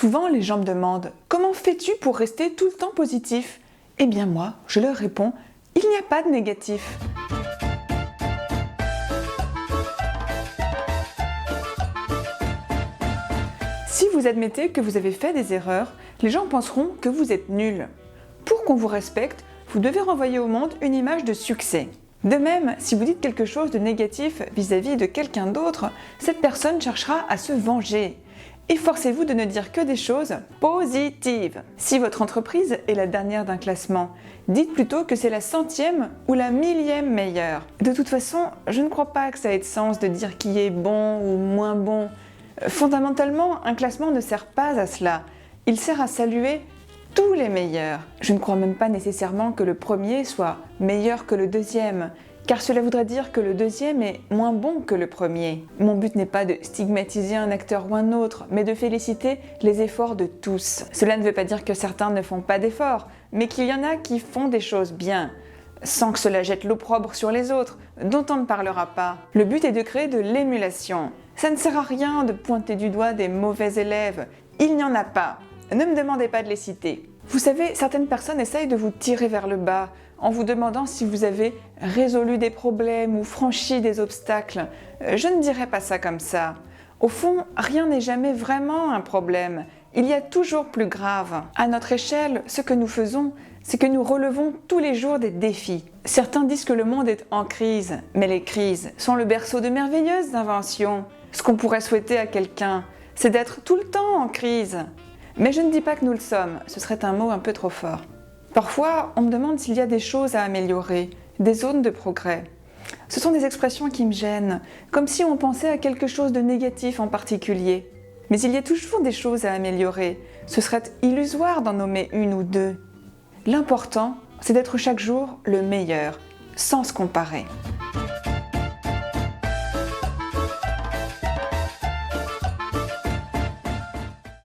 Souvent, les gens me demandent « Comment fais-tu pour rester tout le temps positif ?» Eh bien moi, je leur réponds « Il n'y a pas de négatif !» Si vous admettez que vous avez fait des erreurs, les gens penseront que vous êtes nul. Pour qu'on vous respecte, vous devez renvoyer au monde une image de succès. De même, si vous dites quelque chose de négatif vis-à-vis de quelqu'un d'autre, cette personne cherchera à se venger. Efforcez-vous de ne dire que des choses positives. Si votre entreprise est la dernière d'un classement, dites plutôt que c'est la 100e ou la 1000e meilleure. De toute façon, je ne crois pas que ça ait de sens de dire qui est bon ou moins bon. Fondamentalement, un classement ne sert pas à cela. Il sert à saluer tous les meilleurs. Je ne crois même pas nécessairement que le premier soit meilleur que le deuxième, car cela voudrait dire que le deuxième est moins bon que le premier. Mon but n'est pas de stigmatiser un acteur ou un autre, mais de féliciter les efforts de tous. Cela ne veut pas dire que certains ne font pas d'efforts, mais qu'il y en a qui font des choses bien, sans que cela jette l'opprobre sur les autres, dont on ne parlera pas. Le but est de créer de l'émulation. Ça ne sert à rien de pointer du doigt des mauvais élèves, il n'y en a pas. Ne me demandez pas de les citer. Vous savez, certaines personnes essayent de vous tirer vers le bas en vous demandant si vous avez résolu des problèmes ou franchi des obstacles. Je ne dirais pas ça comme ça. Au fond, rien n'est jamais vraiment un problème. Il y a toujours plus grave. À notre échelle, ce que nous faisons, c'est que nous relevons tous les jours des défis. Certains disent que le monde est en crise, mais les crises sont le berceau de merveilleuses inventions. Ce qu'on pourrait souhaiter à quelqu'un, c'est d'être tout le temps en crise. Mais je ne dis pas que nous le sommes, ce serait un mot un peu trop fort. Parfois, on me demande s'il y a des choses à améliorer, des zones de progrès. Ce sont des expressions qui me gênent, comme si on pensait à quelque chose de négatif en particulier. Mais il y a toujours des choses à améliorer, ce serait illusoire d'en nommer une ou deux. L'important, c'est d'être chaque jour le meilleur, sans se comparer.